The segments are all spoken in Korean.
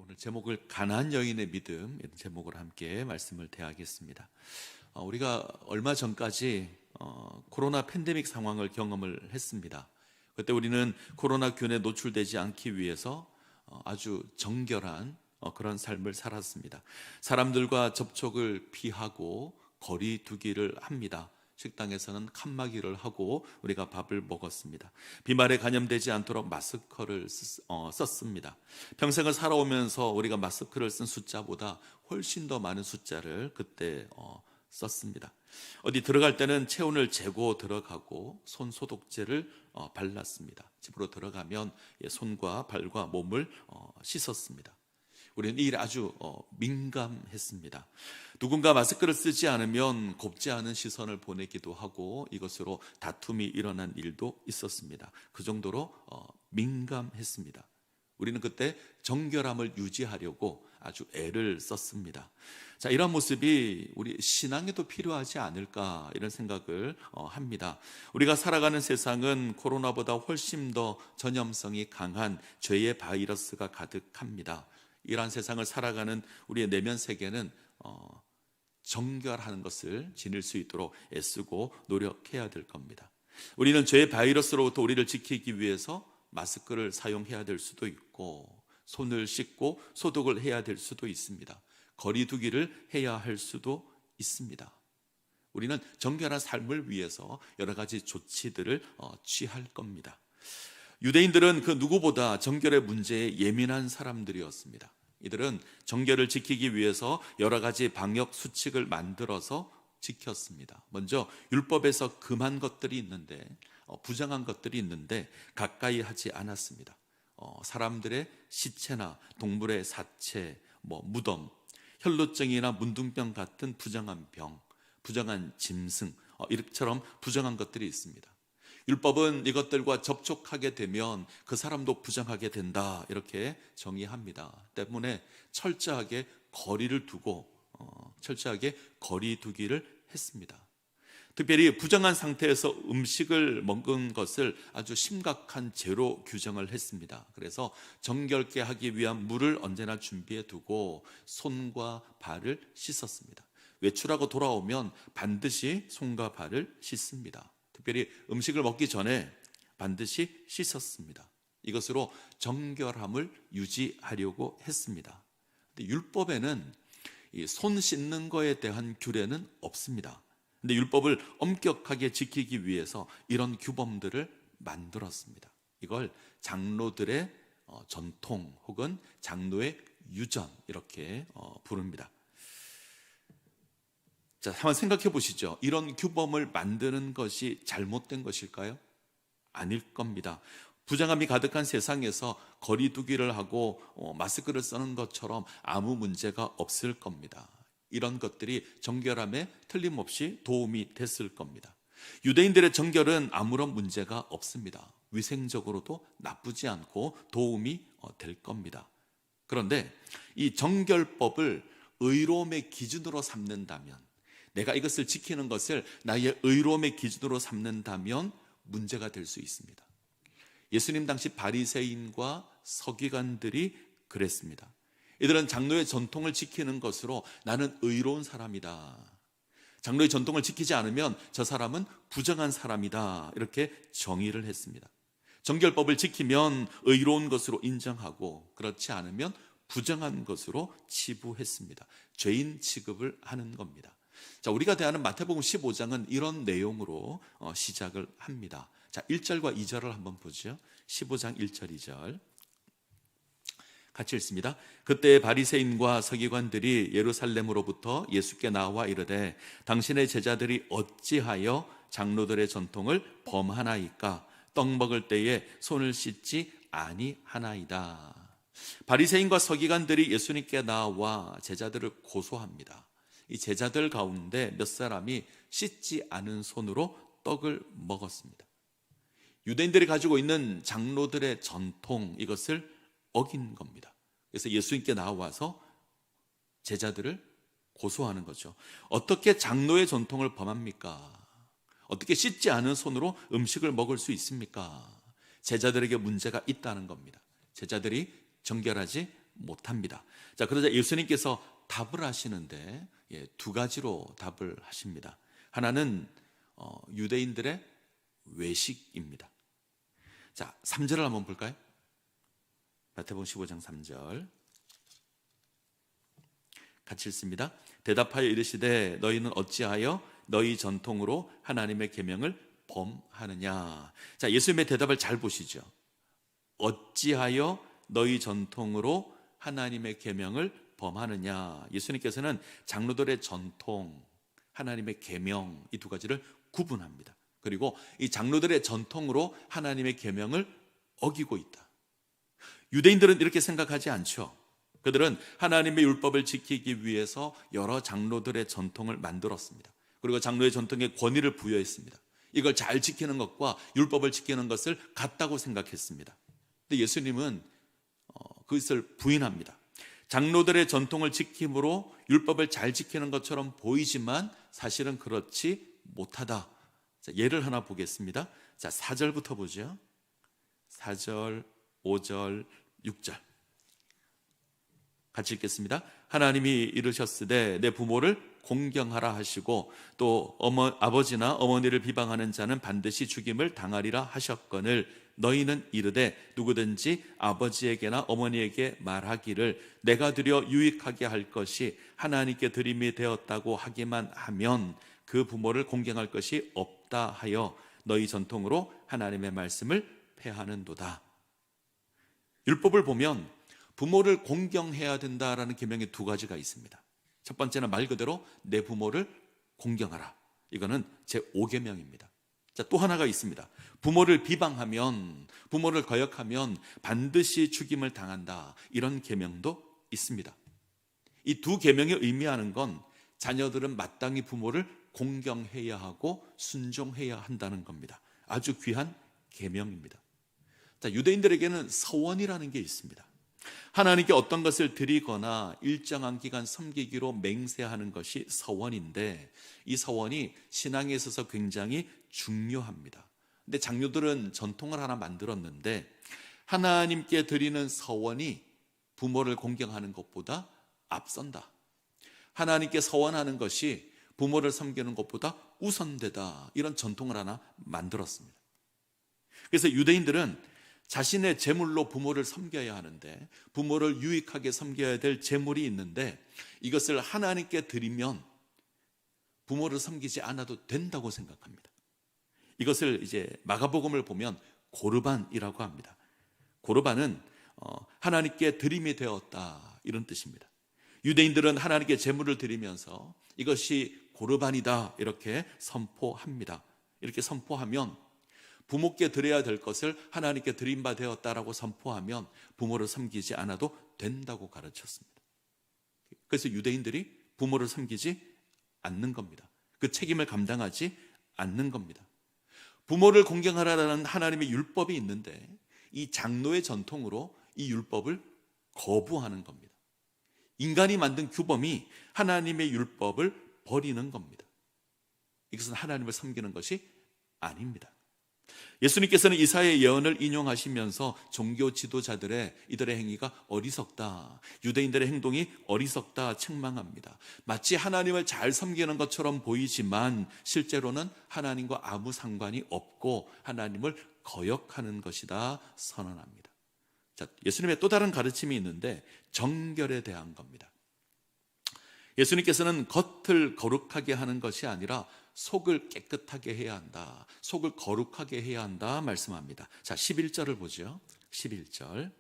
오늘 제목을 가나안 여인의 믿음, 이런 제목으로 함께 말씀을 대하겠습니다. 우리가 얼마 전까지 코로나 팬데믹 상황을 경험을 했습니다. 그때 우리는 코로나균에 노출되지 않기 위해서 아주 정결한 그런 삶을 살았습니다. 사람들과 접촉을 피하고 거리 두기를 합니다. 식당에서는 칸막이를 하고 우리가 밥을 먹었습니다. 비말에 감염되지 않도록 마스크를 썼습니다. 평생을 살아오면서 우리가 마스크를 쓴 숫자보다 훨씬 더 많은 숫자를 그때 썼습니다. 어디 들어갈 때는 체온을 재고 들어가고 손 소독제를 발랐습니다. 집으로 들어가면 손과 발과 몸을 씻었습니다. 우리는 이 일에 아주 민감했습니다. 누군가 마스크를 쓰지 않으면 곱지 않은 시선을 보내기도 하고 이것으로 다툼이 일어난 일도 있었습니다. 그 정도로 민감했습니다. 우리는 그때 정결함을 유지하려고 아주 애를 썼습니다. 자, 이런 모습이 우리 신앙에도 필요하지 않을까 이런 생각을 합니다. 우리가 살아가는 세상은 코로나보다 훨씬 더 전염성이 강한 죄의 바이러스가 가득합니다. 이러한 세상을 살아가는 우리의 내면 세계는 정결하는 것을 지닐 수 있도록 애쓰고 노력해야 될 겁니다. 우리는 죄의 바이러스로부터 우리를 지키기 위해서 마스크를 사용해야 될 수도 있고 손을 씻고 소독을 해야 될 수도 있습니다. 거리 두기를 해야 할 수도 있습니다. 우리는 정결한 삶을 위해서 여러 가지 조치들을 취할 겁니다. 유대인들은 그 누구보다 정결의 문제에 예민한 사람들이었습니다. 이들은 정결을 지키기 위해서 여러 가지 방역 수칙을 만들어서 지켰습니다. 먼저 율법에서 금한 것들이 있는데 부정한 것들이 있는데 가까이 하지 않았습니다. 사람들의 시체나 동물의 사체, 무덤, 혈루증이나 문둥병 같은 부정한 병, 부정한 짐승, 이처럼 부정한 것들이 있습니다. 율법은 이것들과 접촉하게 되면 그 사람도 부정하게 된다 이렇게 정의합니다. 때문에 철저하게 거리를 두고 철저하게 거리 두기를 했습니다. 특별히 부정한 상태에서 음식을 먹은 것을 아주 심각한 죄로 규정을 했습니다. 그래서 정결케 하기 위한 물을 언제나 준비해 두고 손과 발을 씻었습니다. 외출하고 돌아오면 반드시 손과 발을 씻습니다. 특별히 음식을 먹기 전에 반드시 씻었습니다. 이것으로 정결함을 유지하려고 했습니다. 근데 율법에는 이 손 씻는 거에 대한 규례는 없습니다. 근데 율법을 엄격하게 지키기 위해서 이런 규범들을 만들었습니다. 이걸 장로들의 전통 혹은 장로의 유전 이렇게 부릅니다. 자, 한번 생각해 보시죠. 이런 규범을 만드는 것이 잘못된 것일까요? 아닐 겁니다. 부정함이 가득한 세상에서 거리 두기를 하고 마스크를 쓰는 것처럼 아무 문제가 없을 겁니다. 이런 것들이 정결함에 틀림없이 도움이 됐을 겁니다. 유대인들의 정결은 아무런 문제가 없습니다. 위생적으로도 나쁘지 않고 도움이 될 겁니다. 그런데 이 정결법을 의로움의 기준으로 삼는다면, 내가 이것을 지키는 것을 나의 의로움의 기준으로 삼는다면 문제가 될 수 있습니다. 예수님 당시 바리새인과 서기관들이 그랬습니다. 이들은 장로의 전통을 지키는 것으로 나는 의로운 사람이다. 장로의 전통을 지키지 않으면 저 사람은 부정한 사람이다. 이렇게 정의를 했습니다. 정결법을 지키면 의로운 것으로 인정하고 그렇지 않으면 부정한 것으로 치부했습니다. 죄인 취급을 하는 겁니다. 자, 우리가 대하는 마태복음 15장은 이런 내용으로 시작을 합니다. 자, 1절과 2절을 한번 보죠. 15장 1절 2절 같이 읽습니다. 그때 바리새인과 서기관들이 예루살렘으로부터 예수께 나와 이르되 당신의 제자들이 어찌하여 장로들의 전통을 범하나이까? 떡 먹을 때에 손을 씻지 아니하나이다. 바리새인과 서기관들이 예수님께 나와 제자들을 고소합니다. 이 제자들 가운데 몇 사람이 씻지 않은 손으로 떡을 먹었습니다. 유대인들이 가지고 있는 장로들의 전통, 이것을 어긴 겁니다. 그래서 예수님께 나와서 제자들을 고소하는 거죠. 어떻게 장로의 전통을 범합니까? 어떻게 씻지 않은 손으로 음식을 먹을 수 있습니까? 제자들에게 문제가 있다는 겁니다. 제자들이 정결하지 못합니다. 자, 그러자 예수님께서 답을 하시는데 두 가지로 답을 하십니다. 하나는 유대인들의 외식입니다. 자, 3절을 한번 볼까요? 마태복음 15장 3절 같이 읽습니다. 대답하여 이르시되 너희는 어찌하여 너희 전통으로 하나님의 계명을 범하느냐. 자, 예수님의 대답을 잘 보시죠. 어찌하여 너희 전통으로 하나님의 계명을 범하느냐. 예수님께서는 장로들의 전통, 하나님의 계명 이 두 가지를 구분합니다. 그리고 이 장로들의 전통으로 하나님의 계명을 어기고 있다. 유대인들은 이렇게 생각하지 않죠. 그들은 하나님의 율법을 지키기 위해서 여러 장로들의 전통을 만들었습니다. 그리고 장로의 전통에 권위를 부여했습니다. 이걸 잘 지키는 것과 율법을 지키는 것을 같다고 생각했습니다. 근데 예수님은 그것을 부인합니다. 장로들의 전통을 지킴으로 율법을 잘 지키는 것처럼 보이지만 사실은 그렇지 못하다. 자, 예를 하나 보겠습니다. 자, 4절부터 보죠. 4절, 5절, 6절 같이 읽겠습니다. 하나님이 이르셨으되 내 부모를 공경하라 하시고 또 아버지나 어머니를 비방하는 자는 반드시 죽임을 당하리라 하셨거늘 너희는 이르되 누구든지 아버지에게나 어머니에게 말하기를 내가 드려 유익하게 할 것이 하나님께 드림이 되었다고 하기만 하면 그 부모를 공경할 것이 없다 하여 너희 전통으로 하나님의 말씀을 폐하는도다. 율법을 보면 부모를 공경해야 된다라는 계명이 두 가지가 있습니다. 첫 번째는 말 그대로 내 부모를 공경하라. 이거는 제5계명입니다. 자, 또 하나가 있습니다. 부모를 비방하면, 부모를 거역하면 반드시 죽임을 당한다. 이런 계명도 있습니다. 이 두 계명이 의미하는 건 자녀들은 마땅히 부모를 공경해야 하고 순종해야 한다는 겁니다. 아주 귀한 계명입니다. 자, 유대인들에게는 서원이라는 게 있습니다. 하나님께 어떤 것을 드리거나 일정한 기간 섬기기로 맹세하는 것이 서원인데 이 서원이 신앙에 있어서 굉장히 중요합니다. 근데 장로들은 전통을 하나 만들었는데 하나님께 드리는 서원이 부모를 공경하는 것보다 앞선다. 하나님께 서원하는 것이 부모를 섬기는 것보다 우선되다. 이런 전통을 하나 만들었습니다. 그래서 유대인들은 자신의 재물로 부모를 섬겨야 하는데 부모를 유익하게 섬겨야 될 재물이 있는데 이것을 하나님께 드리면 부모를 섬기지 않아도 된다고 생각합니다. 이것을 이제 마가복음을 보면 고르반이라고 합니다. 고르반은 하나님께 드림이 되었다 이런 뜻입니다. 유대인들은 하나님께 재물을 드리면서 이것이 고르반이다 이렇게 선포합니다. 이렇게 선포하면 부모께 드려야 될 것을 하나님께 드린 바 되었다라고 선포하면 부모를 섬기지 않아도 된다고 가르쳤습니다. 그래서 유대인들이 부모를 섬기지 않는 겁니다. 그 책임을 감당하지 않는 겁니다. 부모를 공경하라는 하나님의 율법이 있는데 이 장로의 전통으로 이 율법을 거부하는 겁니다. 인간이 만든 규범이 하나님의 율법을 버리는 겁니다. 이것은 하나님을 섬기는 것이 아닙니다. 예수님께서는 이사야의 예언을 인용하시면서 종교 지도자들의 이들의 행위가 어리석다, 유대인들의 행동이 어리석다 책망합니다. 마치 하나님을 잘 섬기는 것처럼 보이지만 실제로는 하나님과 아무 상관이 없고 하나님을 거역하는 것이다 선언합니다. 자, 예수님의 또 다른 가르침이 있는데 정결에 대한 겁니다. 예수님께서는 겉을 거룩하게 하는 것이 아니라 속을 깨끗하게 해야 한다. 속을 거룩하게 해야 한다 말씀합니다. 자, 11절을 보죠. 11절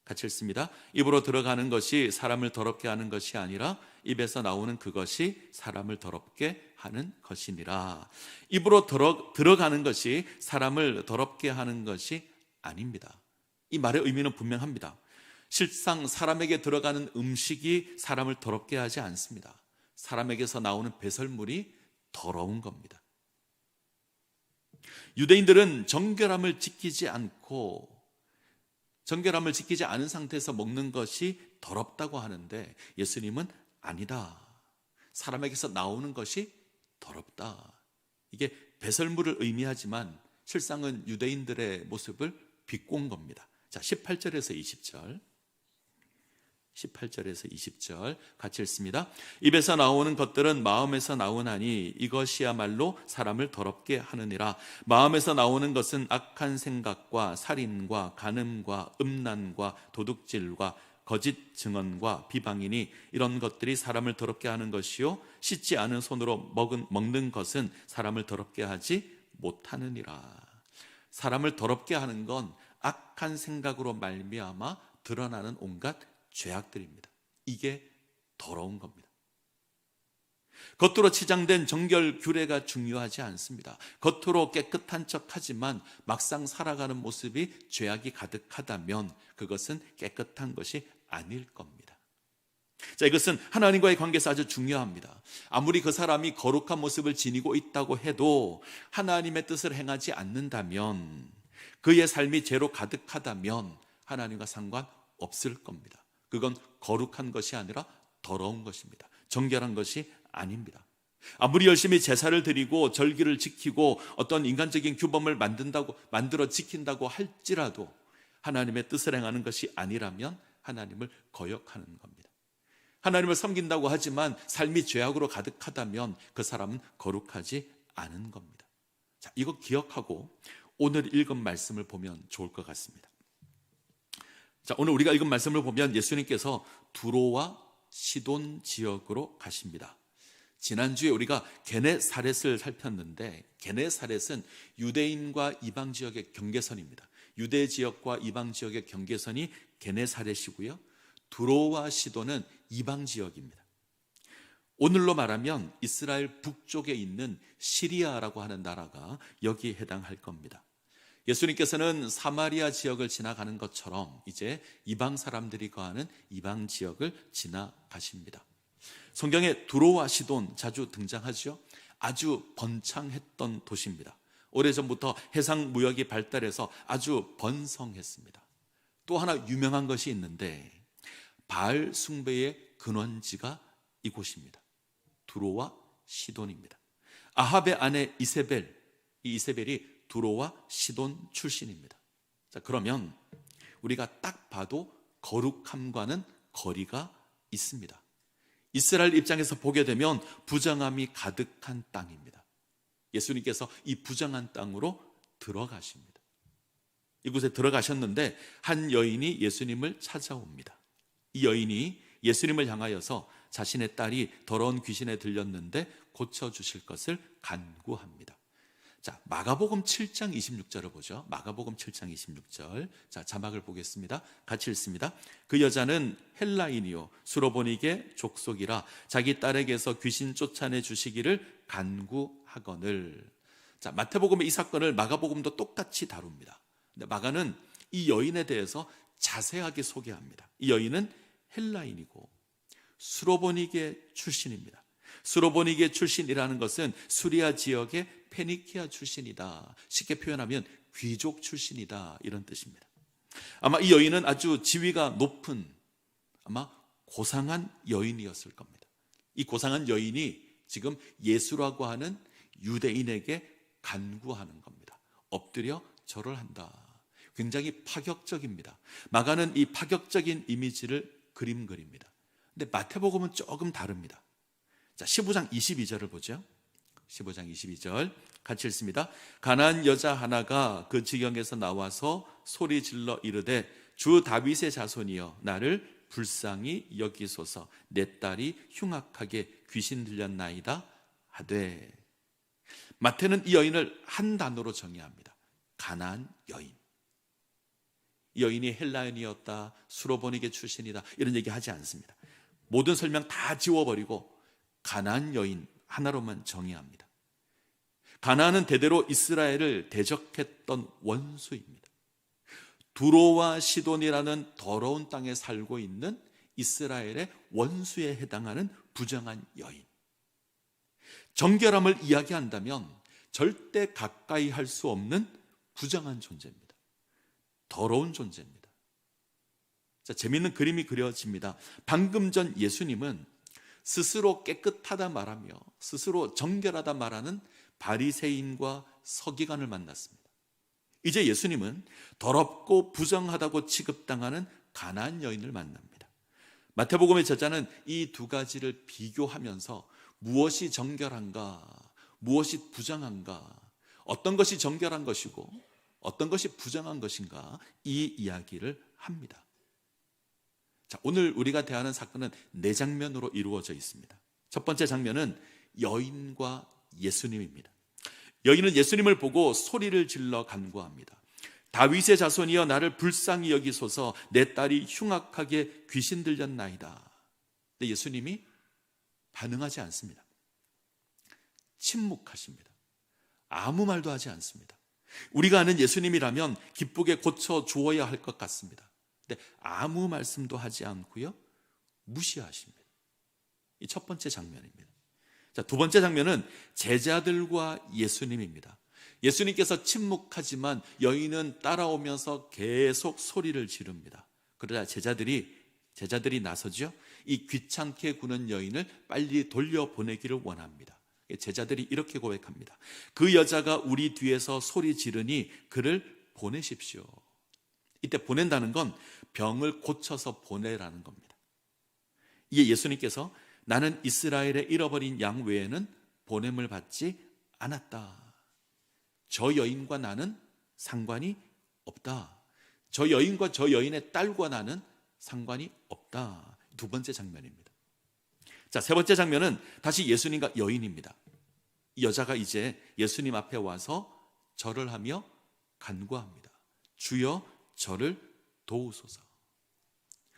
같이 읽습니다. 입으로 들어가는 것이 사람을 더럽게 하는 것이 아니라 입에서 나오는 그것이 사람을 더럽게 하는 것이니라. 입으로 들어가는 것이 사람을 더럽게 하는 것이 아닙니다. 이 말의 의미는 분명합니다. 실상 사람에게 들어가는 음식이 사람을 더럽게 하지 않습니다. 사람에게서 나오는 배설물이 더러운 겁니다. 유대인들은 정결함을 지키지 않고 정결함을 지키지 않은 상태에서 먹는 것이 더럽다고 하는데 예수님은 아니다. 사람에게서 나오는 것이 더럽다. 이게 배설물을 의미하지만 실상은 유대인들의 모습을 비꼰 겁니다. 자, 18절에서 20절 18절에서 20절 같이 읽습니다. 입에서 나오는 것들은 마음에서 나오나니 이것이야말로 사람을 더럽게 하느니라. 마음에서 나오는 것은 악한 생각과 살인과 간음과 음란과 도둑질과 거짓 증언과 비방이니 이런 것들이 사람을 더럽게 하는 것이요 씻지 않은 손으로 먹는 것은 사람을 더럽게 하지 못하느니라. 사람을 더럽게 하는 건 악한 생각으로 말미암아 드러나는 온갖 죄악들입니다. 이게 더러운 겁니다. 겉으로 치장된 정결 규례가 중요하지 않습니다. 겉으로 깨끗한 척하지만 막상 살아가는 모습이 죄악이 가득하다면 그것은 깨끗한 것이 아닐 겁니다. 자, 이것은 하나님과의 관계에서 아주 중요합니다. 아무리 그 사람이 거룩한 모습을 지니고 있다고 해도 하나님의 뜻을 행하지 않는다면, 그의 삶이 죄로 가득하다면 하나님과 상관없을 겁니다. 그건 거룩한 것이 아니라 더러운 것입니다. 정결한 것이 아닙니다. 아무리 열심히 제사를 드리고 절기를 지키고 어떤 인간적인 규범을 만들어 지킨다고 할지라도 하나님의 뜻을 행하는 것이 아니라면 하나님을 거역하는 겁니다. 하나님을 섬긴다고 하지만 삶이 죄악으로 가득하다면 그 사람은 거룩하지 않은 겁니다. 자, 이거 기억하고 오늘 읽은 말씀을 보면 좋을 것 같습니다. 자, 오늘 우리가 읽은 말씀을 보면 예수님께서 두로와 시돈 지역으로 가십니다. 지난주에 우리가 게네사렛을 살폈는데, 게네사렛은 유대인과 이방 지역의 경계선입니다. 유대 지역과 이방 지역의 경계선이 게네사렛이고요, 두로와 시돈은 이방 지역입니다. 오늘로 말하면 이스라엘 북쪽에 있는 시리아라고 하는 나라가 여기에 해당할 겁니다. 예수님께서는 사마리아 지역을 지나가는 것처럼 이제 이방 사람들이 거하는 이방 지역을 지나가십니다. 성경에 두로와 시돈 자주 등장하죠. 아주 번창했던 도시입니다. 오래전부터 해상 무역이 발달해서 아주 번성했습니다. 또 하나 유명한 것이 있는데 바알 숭배의 근원지가 이곳입니다. 두로와 시돈입니다. 아합의 아내 이세벨, 이 이세벨이 두로와 시돈 출신입니다. 자, 그러면 우리가 딱 봐도 거룩함과는 거리가 있습니다. 이스라엘 입장에서 보게 되면 부정함이 가득한 땅입니다. 예수님께서 이 부정한 땅으로 들어가십니다. 이곳에 들어가셨는데 한 여인이 예수님을 찾아옵니다. 이 여인이 예수님을 향하여서 자신의 딸이 더러운 귀신에 들렸는데 고쳐주실 것을 간구합니다. 자, 마가복음 7장 26절을 보죠. 마가복음 7장 26절. 자, 자막을 보겠습니다. 같이 읽습니다. 그 여자는 헬라인이요 수로보니게 족속이라 자기 딸에게서 귀신 쫓아내 주시기를 간구하거늘. 자, 마태복음의 이 사건을 마가복음도 똑같이 다룹니다. 근데 마가는 이 여인에 대해서 자세하게 소개합니다. 이 여인은 헬라인이고 수로보니게 출신입니다. 수로보니게 출신이라는 것은 수리아 지역의 페니키아 출신이다. 쉽게 표현하면 귀족 출신이다, 이런 뜻입니다. 아마 이 여인은 아주 지위가 높은, 아마 고상한 여인이었을 겁니다. 이 고상한 여인이 지금 예수라고 하는 유대인에게 간구하는 겁니다. 엎드려 절을 한다. 굉장히 파격적입니다. 마가는 이 파격적인 이미지를 그립니다. 근데 마태복음은 조금 다릅니다. 자, 15장 22절을 보죠. 15장 22절 같이 읽습니다. 가나안 여자 하나가 그 지경에서 나와서 소리 질러 이르되 주 다윗의 자손이여 나를 불쌍히 여기소서 내 딸이 흉악하게 귀신 들렸나이다 하되. 마태는 이 여인을 한 단어로 정의합니다. 가나안 여인. 이 여인이 헬라인이었다, 수로보니게 출신이다, 이런 얘기 하지 않습니다. 모든 설명 다 지워버리고 가나안 여인 하나로만 정의합니다. 가나안은 대대로 이스라엘을 대적했던 원수입니다. 두로와 시돈이라는 더러운 땅에 살고 있는 이스라엘의 원수에 해당하는 부정한 여인. 정결함을 이야기한다면 절대 가까이 할 수 없는 부정한 존재입니다. 더러운 존재입니다. 자, 재미있는 그림이 그려집니다. 방금 전 예수님은 스스로 깨끗하다 말하며 스스로 정결하다 말하는 바리새인과 서기관을 만났습니다. 이제 예수님은 더럽고 부정하다고 취급당하는 가나안 여인을 만납니다. 마태복음의 저자는 이 두 가지를 비교하면서 무엇이 정결한가, 무엇이 부정한가, 어떤 것이 정결한 것이고 어떤 것이 부정한 것인가, 이 이야기를 합니다. 자, 오늘 우리가 대하는 사건은 네 장면으로 이루어져 있습니다. 첫 번째 장면은 여인과 예수님입니다. 여인은 예수님을 보고 소리를 질러 간구합니다. 다윗의 자손이여 나를 불쌍히 여기소서, 내 딸이 흉악하게 귀신 들렸나이다. 근데 예수님이 반응하지 않습니다. 침묵하십니다. 아무 말도 하지 않습니다. 우리가 아는 예수님이라면 기쁘게 고쳐 주어야 할 것 같습니다. 근데 아무 말씀도 하지 않고요, 무시하십니다. 이 첫 번째 장면입니다. 자, 두 번째 장면은 제자들과 예수님입니다. 예수님께서 침묵하지만 여인은 따라오면서 계속 소리를 지릅니다. 그러자 제자들이 나서죠. 이 귀찮게 구는 여인을 빨리 돌려보내기를 원합니다. 제자들이 이렇게 고백합니다. 그 여자가 우리 뒤에서 소리 지르니 그를 보내십시오. 이때 보낸다는 건 병을 고쳐서 보내라는 겁니다. 이에 예수님께서 나는 이스라엘의 잃어버린 양 외에는 보냄을 받지 않았다. 저 여인과 나는 상관이 없다. 저 여인과 저 여인의 딸과 나는 상관이 없다. 두 번째 장면입니다. 자, 세 번째 장면은 다시 예수님과 여인입니다. 이 여자가 이제 예수님 앞에 와서 절을 하며 간구합니다. 주여 저를 도우소서.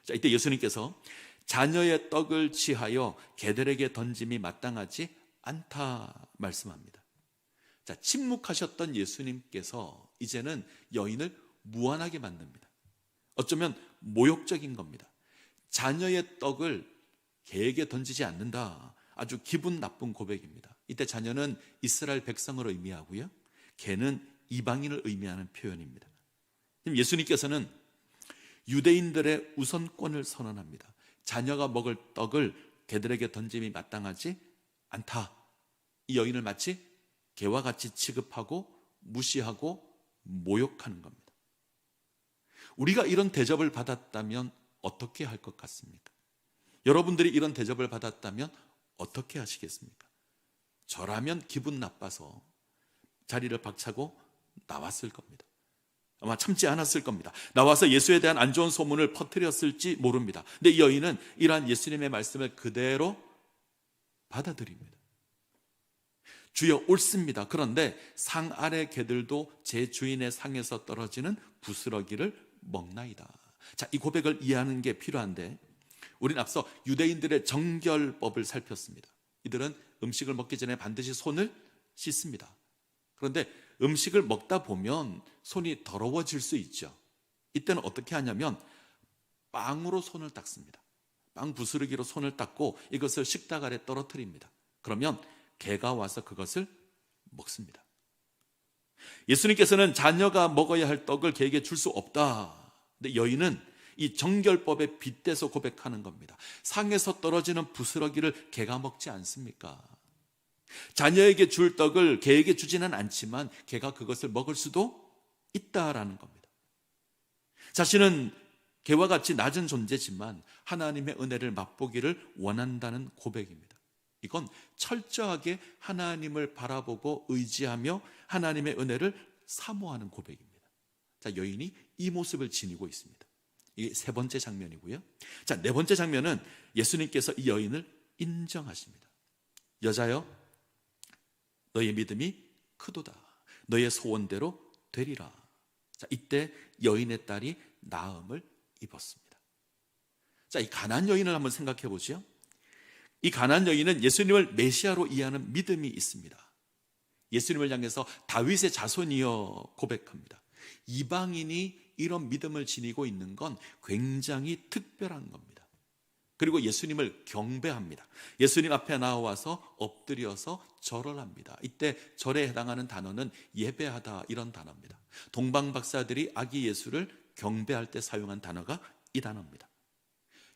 자, 이때 예수님께서 자녀의 떡을 취하여 개들에게 던짐이 마땅하지 않다 말씀합니다. 자, 침묵하셨던 예수님께서 이제는 여인을 무안하게 만듭니다. 어쩌면 모욕적인 겁니다. 자녀의 떡을 개에게 던지지 않는다. 아주 기분 나쁜 고백입니다. 이때 자녀는 이스라엘 백성을 의미하고요, 개는 이방인을 의미하는 표현입니다. 예수님께서는 유대인들의 우선권을 선언합니다. 자녀가 먹을 떡을 개들에게 던짐이 마땅하지 않다. 이 여인을 마치 개와 같이 취급하고 무시하고 모욕하는 겁니다. 우리가 이런 대접을 받았다면 어떻게 할 것 같습니까? 여러분들이 이런 대접을 받았다면 어떻게 하시겠습니까? 저라면 기분 나빠서 자리를 박차고 나왔을 겁니다. 아마 참지 않았을 겁니다. 나와서 예수에 대한 안 좋은 소문을 퍼뜨렸을지 모릅니다. 근데 이 여인은 이러한 예수님의 말씀을 그대로 받아들입니다. 주여 옳습니다. 그런데 상 아래 개들도 제 주인의 상에서 떨어지는 부스러기를 먹나이다. 자, 이 고백을 이해하는 게 필요한데, 우리는 앞서 유대인들의 정결법을 살폈습니다. 이들은 음식을 먹기 전에 반드시 손을 씻습니다. 그런데 음식을 먹다 보면 손이 더러워질 수 있죠. 이때는 어떻게 하냐면 빵으로 손을 닦습니다. 빵 부스러기로 손을 닦고 이것을 식탁 아래 떨어뜨립니다. 그러면 개가 와서 그것을 먹습니다. 예수님께서는 자녀가 먹어야 할 떡을 개에게 줄 수 없다. 근데 여인은 이 정결법에 빗대서 고백하는 겁니다. 상에서 떨어지는 부스러기를 개가 먹지 않습니까? 자녀에게 줄 떡을 개에게 주지는 않지만 개가 그것을 먹을 수도 있다라는 겁니다. 자신은 개와 같이 낮은 존재지만 하나님의 은혜를 맛보기를 원한다는 고백입니다. 이건 철저하게 하나님을 바라보고 의지하며 하나님의 은혜를 사모하는 고백입니다. 자, 여인이 이 모습을 지니고 있습니다. 이게 세 번째 장면이고요. 자, 네 번째 장면은 예수님께서 이 여인을 인정하십니다. 여자여, 너의 믿음이 크도다. 너의 소원대로 되리라. 자, 이때 여인의 딸이 나음을 입었습니다. 자, 이 가나안 여인을 한번 생각해 보죠. 이 가나안 여인은 예수님을 메시아로 이해하는 믿음이 있습니다. 예수님을 향해서 다윗의 자손이여 고백합니다. 이방인이 이런 믿음을 지니고 있는 건 굉장히 특별한 겁니다. 그리고 예수님을 경배합니다. 예수님 앞에 나와서 엎드려서 절을 합니다. 이때 절에 해당하는 단어는 예배하다, 이런 단어입니다. 동방 박사들이 아기 예수를 경배할 때 사용한 단어가 이 단어입니다.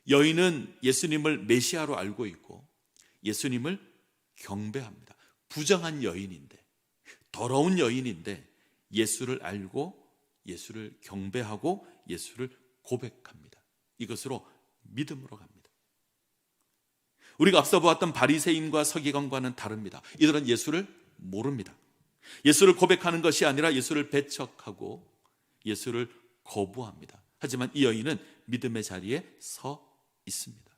여인은 예수님을 메시아로 알고 있고 예수님을 경배합니다. 부정한 여인인데, 더러운 여인인데 예수를 알고 예수를 경배하고 예수를 고백합니다. 이것으로 믿음으로 갑니다. 우리가 앞서 보았던 바리새인과 서기관과는 다릅니다. 이들은 예수를 모릅니다. 예수를 고백하는 것이 아니라 예수를 배척하고 예수를 거부합니다. 하지만 이 여인은 믿음의 자리에 서 있습니다.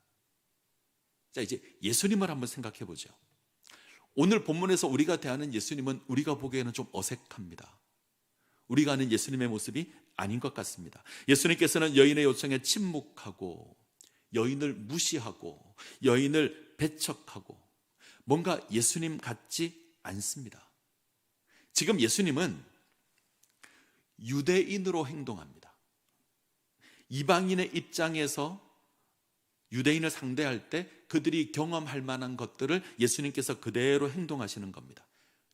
자, 이제 예수님을 한번 생각해 보죠. 오늘 본문에서 우리가 대하는 예수님은 우리가 보기에는 좀 어색합니다. 우리가 아는 예수님의 모습이 아닌 것 같습니다. 예수님께서는 여인의 요청에 침묵하고 여인을 무시하고 여인을 배척하고 뭔가 예수님 같지 않습니다. 지금 예수님은 유대인으로 행동합니다. 이방인의 입장에서 유대인을 상대할 때 그들이 경험할 만한 것들을 예수님께서 그대로 행동하시는 겁니다.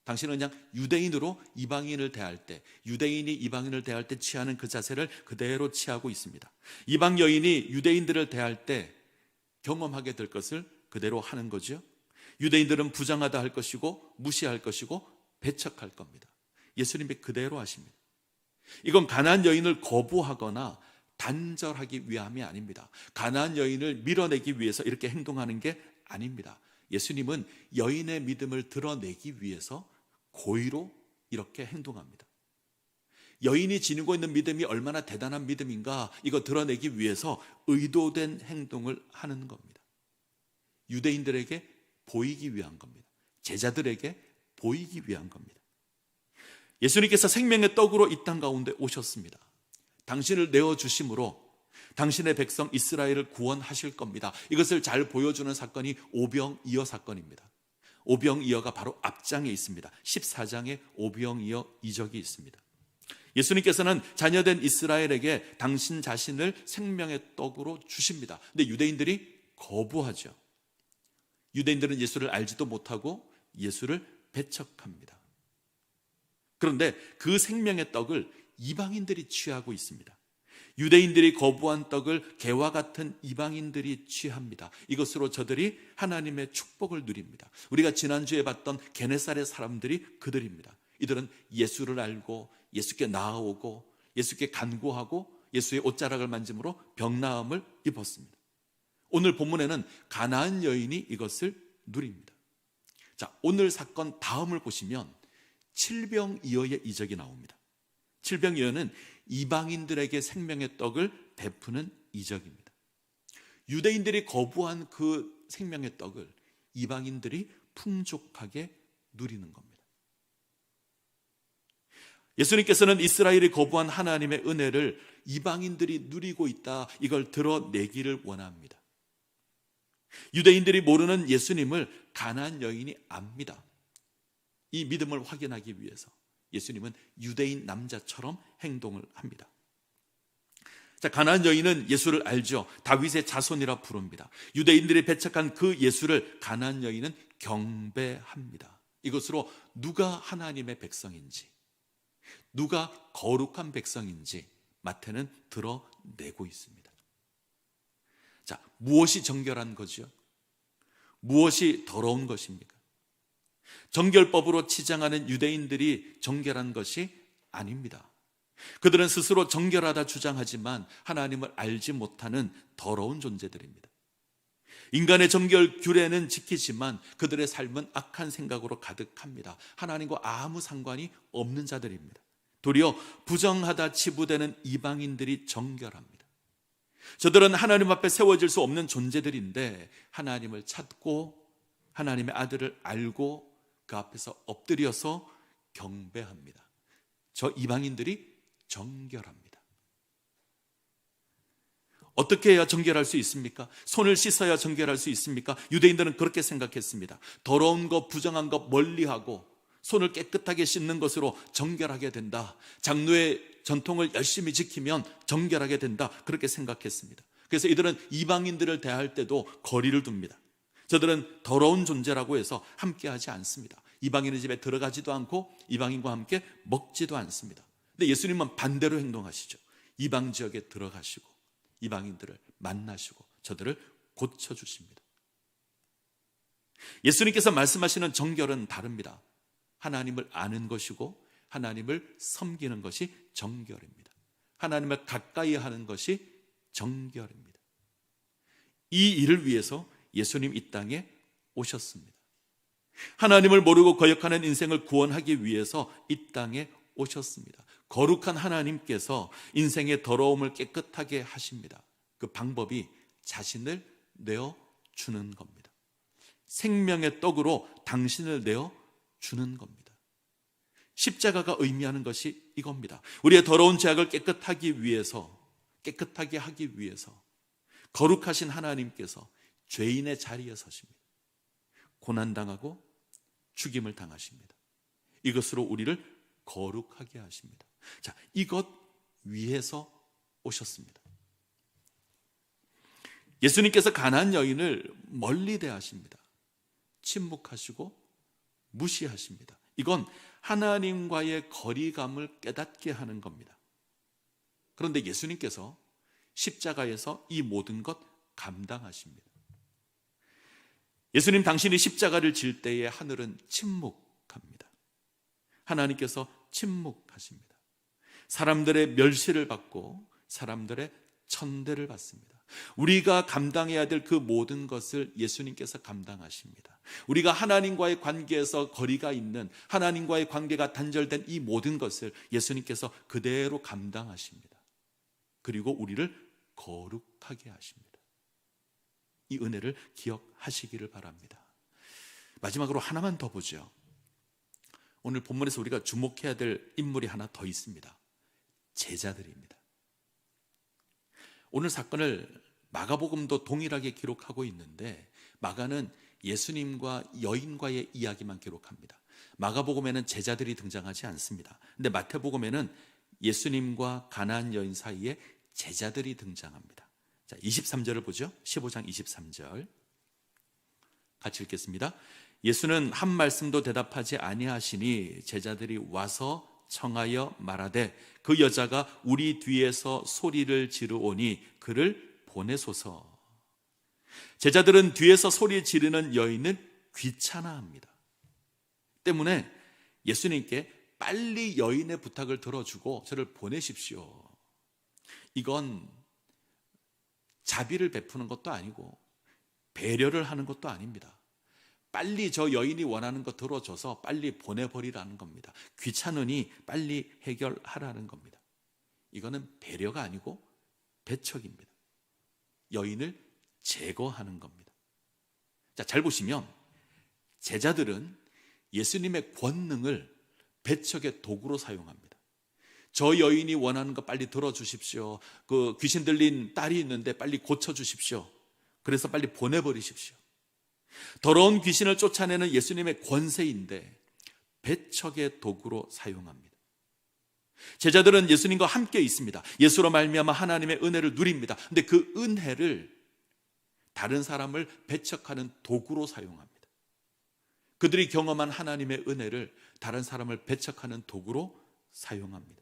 당신은 그냥 유대인으로 이방인을 대할 때, 유대인이 이방인을 대할 때 취하는 그 자세를 그대로 취하고 있습니다. 이방 여인이 유대인들을 대할 때 경험하게 될 것을 그대로 하는 거죠. 유대인들은 부정하다 할 것이고 무시할 것이고 배척할 겁니다. 예수님이 그대로 하십니다. 이건 가나안 여인을 거부하거나 단절하기 위함이 아닙니다. 가나안 여인을 밀어내기 위해서 이렇게 행동하는 게 아닙니다. 예수님은 여인의 믿음을 드러내기 위해서 고의로 이렇게 행동합니다. 여인이 지니고 있는 믿음이 얼마나 대단한 믿음인가, 이거 드러내기 위해서 의도된 행동을 하는 겁니다. 유대인들에게 보이기 위한 겁니다. 제자들에게 보이기 위한 겁니다. 예수님께서 생명의 떡으로 이 땅 가운데 오셨습니다. 당신을 내어주심으로 당신의 백성 이스라엘을 구원하실 겁니다. 이것을 잘 보여주는 사건이 오병이어 사건입니다. 오병이어가 바로 앞장에 있습니다. 14장에 오병이어 이적이 있습니다. 예수님께서는 자녀된 이스라엘에게 당신 자신을 생명의 떡으로 주십니다. 근데 유대인들이 거부하죠. 유대인들은 예수를 알지도 못하고 예수를 배척합니다. 그런데 그 생명의 떡을 이방인들이 취하고 있습니다. 유대인들이 거부한 떡을 개와 같은 이방인들이 취합니다. 이것으로 저들이 하나님의 축복을 누립니다. 우리가 지난주에 봤던 게네사렛 사람들이 그들입니다. 이들은 예수를 알고 예수께 나아오고 예수께 간구하고 예수의 옷자락을 만짐으로 병나음을 입었습니다. 오늘 본문에는 가나안 여인이 이것을 누립니다. 자, 오늘 사건 다음을 보시면 칠병이어의 이적이 나옵니다. 칠병이어는 이방인들에게 생명의 떡을 베푸는 이적입니다. 유대인들이 거부한 그 생명의 떡을 이방인들이 풍족하게 누리는 겁니다. 예수님께서는 이스라엘이 거부한 하나님의 은혜를 이방인들이 누리고 있다, 이걸 드러내기를 원합니다. 유대인들이 모르는 예수님을 가나안 여인이 압니다. 이 믿음을 확인하기 위해서 예수님은 유대인 남자처럼 행동을 합니다. 자, 가나안 여인은 예수를 알죠. 다윗의 자손이라 부릅니다. 유대인들이 배척한 그 예수를 가나안 여인은 경배합니다. 이것으로 누가 하나님의 백성인지, 누가 거룩한 백성인지 마태는 드러내고 있습니다. 자, 무엇이 정결한 거죠? 무엇이 더러운 것입니까? 정결법으로 치장하는 유대인들이 정결한 것이 아닙니다. 그들은 스스로 정결하다 주장하지만 하나님을 알지 못하는 더러운 존재들입니다. 인간의 정결 규례는 지키지만 그들의 삶은 악한 생각으로 가득합니다. 하나님과 아무 상관이 없는 자들입니다. 도리어 부정하다 치부되는 이방인들이 정결합니다. 저들은 하나님 앞에 세워질 수 없는 존재들인데 하나님을 찾고 하나님의 아들을 알고 그 앞에서 엎드려서 경배합니다. 저 이방인들이 정결합니다. 어떻게 해야 정결할 수 있습니까? 손을 씻어야 정결할 수 있습니까? 유대인들은 그렇게 생각했습니다. 더러운 것, 부정한 것 멀리하고 손을 깨끗하게 씻는 것으로 정결하게 된다. 장로의 전통을 열심히 지키면 정결하게 된다. 그렇게 생각했습니다. 그래서 이들은 이방인들을 대할 때도 거리를 둡니다. 저들은 더러운 존재라고 해서 함께하지 않습니다. 이방인의 집에 들어가지도 않고 이방인과 함께 먹지도 않습니다. 근데 예수님은 반대로 행동하시죠. 이방 지역에 들어가시고 이방인들을 만나시고 저들을 고쳐주십니다. 예수님께서 말씀하시는 정결은 다릅니다. 하나님을 아는 것이고 하나님을 섬기는 것이 정결입니다. 하나님을 가까이 하는 것이 정결입니다. 이 일을 위해서 예수님 이 땅에 오셨습니다. 하나님을 모르고 거역하는 인생을 구원하기 위해서 이 땅에 오셨습니다. 거룩한 하나님께서 인생의 더러움을 깨끗하게 하십니다. 그 방법이 자신을 내어주는 겁니다. 생명의 떡으로 당신을 내어주는 겁니다. 십자가가 의미하는 것이 이겁니다. 우리의 더러운 죄악을 깨끗하게 하기 위해서 거룩하신 하나님께서 죄인의 자리에 서십니다. 고난당하고 죽임을 당하십니다. 이것으로 우리를 거룩하게 하십니다. 자, 이것 위해서 오셨습니다. 예수님께서 가나안 여인을 멀리 대하십니다. 침묵하시고 무시하십니다. 이건 하나님과의 거리감을 깨닫게 하는 겁니다. 그런데 예수님께서 십자가에서 이 모든 것 감당하십니다. 예수님 당신이 십자가를 질 때에 하늘은 침묵합니다. 하나님께서 침묵하십니다. 사람들의 멸시를 받고 사람들의 천대를 받습니다. 우리가 감당해야 될 그 모든 것을 예수님께서 감당하십니다. 우리가 하나님과의 관계에서 거리가 있는, 하나님과의 관계가 단절된 이 모든 것을 예수님께서 그대로 감당하십니다. 그리고 우리를 거룩하게 하십니다. 이 은혜를 기억하시기를 바랍니다. 마지막으로 하나만 더 보죠. 오늘 본문에서 우리가 주목해야 될 인물이 하나 더 있습니다. 제자들입니다. 오늘 사건을 마가복음도 동일하게 기록하고 있는데, 마가는 예수님과 여인과의 이야기만 기록합니다. 마가복음에는 제자들이 등장하지 않습니다. 근데 마태복음에는 예수님과 가나안 여인 사이에 제자들이 등장합니다. 자, 23절을 보죠. 15장 23절 같이 읽겠습니다. 예수는 한 말씀도 대답하지 아니하시니 제자들이 와서 청하여 말하되 그 여자가 우리 뒤에서 소리를 지르오니 그를 보내소서. 제자들은 뒤에서 소리 지르는 여인을 귀찮아합니다. 때문에 예수님께 빨리 여인의 부탁을 들어주고 저를 보내십시오. 이건 자비를 베푸는 것도 아니고 배려를 하는 것도 아닙니다. 빨리 저 여인이 원하는 거 들어줘서 빨리 보내버리라는 겁니다. 귀찮으니 빨리 해결하라는 겁니다. 이거는 배려가 아니고 배척입니다. 여인을 제거하는 겁니다. 자, 잘 보시면 제자들은 예수님의 권능을 배척의 도구로 사용합니다. 저 여인이 원하는 거 빨리 들어주십시오. 그 귀신 들린 딸이 있는데 빨리 고쳐주십시오. 그래서 빨리 보내버리십시오. 더러운 귀신을 쫓아내는 예수님의 권세인데 배척의 도구로 사용합니다. 제자들은 예수님과 함께 있습니다. 예수로 말미암아 하나님의 은혜를 누립니다. 근데 그 은혜를 다른 사람을 배척하는 도구로 사용합니다. 그들이 경험한 하나님의 은혜를 다른 사람을 배척하는 도구로 사용합니다.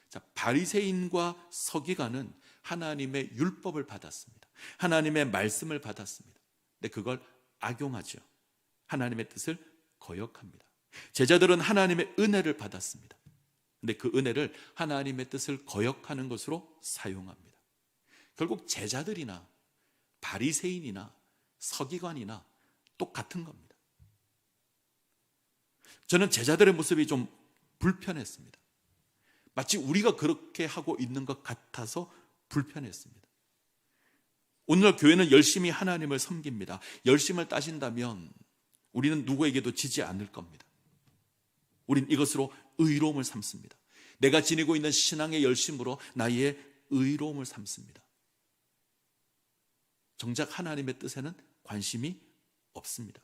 자, 바리새인과 서기관은 하나님의 율법을 받았습니다. 하나님의 말씀을 받았습니다. 근데 그걸 악용하죠. 하나님의 뜻을 거역합니다. 제자들은 하나님의 은혜를 받았습니다. 근데 그 은혜를 하나님의 뜻을 거역하는 것으로 사용합니다. 결국 제자들이나 바리새인이나 서기관이나 똑같은 겁니다. 저는 제자들의 모습이 좀 불편했습니다. 마치 우리가 그렇게 하고 있는 것 같아서 불편했습니다. 오늘날 교회는 열심히 하나님을 섬깁니다. 열심을 따진다면 우리는 누구에게도 지지 않을 겁니다. 우린 이것으로 의로움을 삼습니다. 내가 지니고 있는 신앙의 열심으로 나의 의로움을 삼습니다. 정작 하나님의 뜻에는 관심이 없습니다.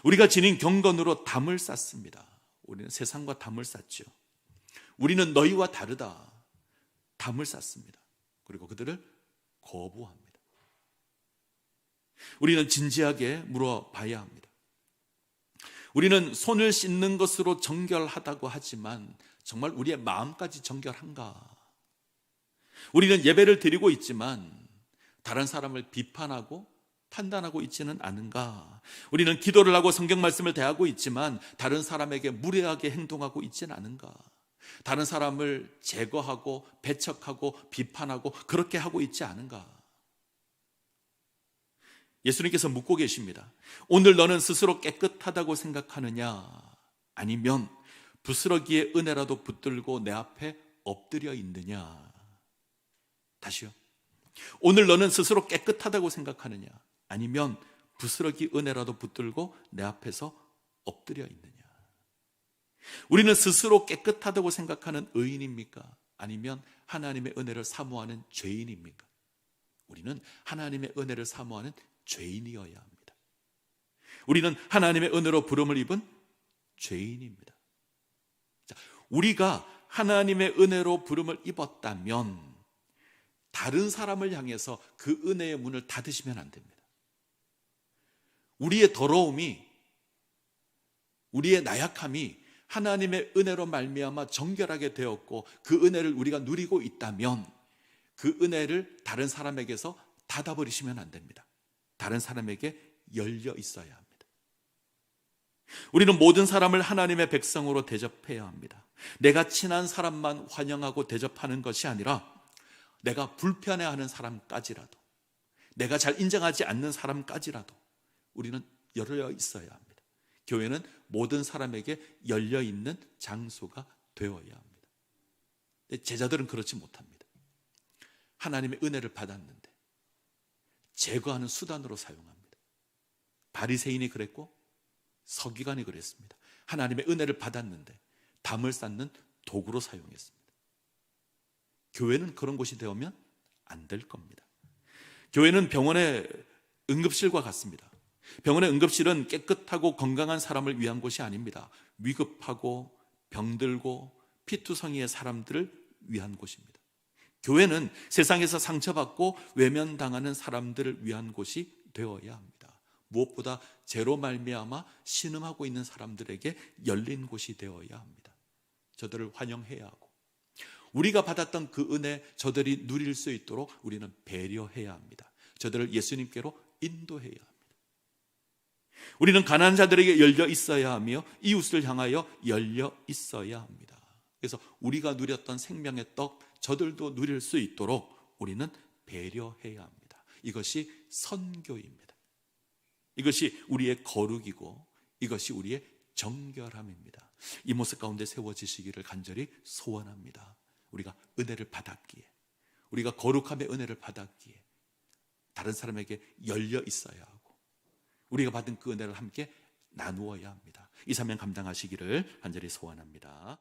우리가 지닌 경건으로 담을 쌓습니다. 우리는 세상과 담을 쌓죠. 우리는 너희와 다르다. 담을 쌓습니다. 그리고 그들을 거부합니다. 우리는 진지하게 물어봐야 합니다. 우리는 손을 씻는 것으로 정결하다고 하지만 정말 우리의 마음까지 정결한가? 우리는 예배를 드리고 있지만 다른 사람을 비판하고 판단하고 있지는 않은가? 우리는 기도를 하고 성경 말씀을 대하고 있지만 다른 사람에게 무례하게 행동하고 있지는 않은가? 다른 사람을 제거하고 배척하고 비판하고 그렇게 하고 있지 않은가? 예수님께서 묻고 계십니다. 오늘 너는 스스로 깨끗하다고 생각하느냐? 아니면 부스러기의 은혜라도 붙들고 내 앞에 엎드려 있느냐? 다시요. 오늘 너는 스스로 깨끗하다고 생각하느냐? 아니면 부스러기 은혜라도 붙들고 내 앞에서 엎드려 있느냐? 우리는 스스로 깨끗하다고 생각하는 의인입니까? 아니면 하나님의 은혜를 사모하는 죄인입니까? 우리는 하나님의 은혜를 사모하는 죄인이어야 합니다. 우리는 하나님의 은혜로 부름을 입은 죄인입니다. 자, 우리가 하나님의 은혜로 부름을 입었다면 다른 사람을 향해서 그 은혜의 문을 닫으시면 안 됩니다. 우리의 더러움이, 우리의 나약함이 하나님의 은혜로 말미암아 정결하게 되었고 그 은혜를 우리가 누리고 있다면 그 은혜를 다른 사람에게서 닫아버리시면 안 됩니다. 다른 사람에게 열려 있어야 합니다. 우리는 모든 사람을 하나님의 백성으로 대접해야 합니다. 내가 친한 사람만 환영하고 대접하는 것이 아니라 내가 불편해하는 사람까지라도, 내가 잘 인정하지 않는 사람까지라도 우리는 열려 있어야 합니다. 교회는 모든 사람에게 열려 있는 장소가 되어야 합니다. 제자들은 그렇지 못합니다. 하나님의 은혜를 받았는데 제거하는 수단으로 사용합니다. 바리새인이 그랬고 서기관이 그랬습니다. 하나님의 은혜를 받았는데 담을 쌓는 도구로 사용했습니다. 교회는 그런 곳이 되면 안 될 겁니다. 교회는 병원의 응급실과 같습니다. 병원의 응급실은 깨끗하고 건강한 사람을 위한 곳이 아닙니다. 위급하고 병들고 피투성이의 사람들을 위한 곳입니다. 교회는 세상에서 상처받고 외면당하는 사람들을 위한 곳이 되어야 합니다. 무엇보다 죄로 말미암아 신음하고 있는 사람들에게 열린 곳이 되어야 합니다. 저들을 환영해야 하고 우리가 받았던 그 은혜 저들이 누릴 수 있도록 우리는 배려해야 합니다. 저들을 예수님께로 인도해야 합니다. 우리는 가난한 자들에게 열려 있어야 하며 이웃을 향하여 열려 있어야 합니다. 그래서 우리가 누렸던 생명의 떡 저들도 누릴 수 있도록 우리는 배려해야 합니다. 이것이 선교입니다. 이것이 우리의 거룩이고 이것이 우리의 정결함입니다. 이 모습 가운데 세워지시기를 간절히 소원합니다. 우리가 은혜를 받았기에, 우리가 거룩함의 은혜를 받았기에 다른 사람에게 열려 있어야 하고 우리가 받은 그 은혜를 함께 나누어야 합니다. 이 사명 감당하시기를 간절히 소원합니다.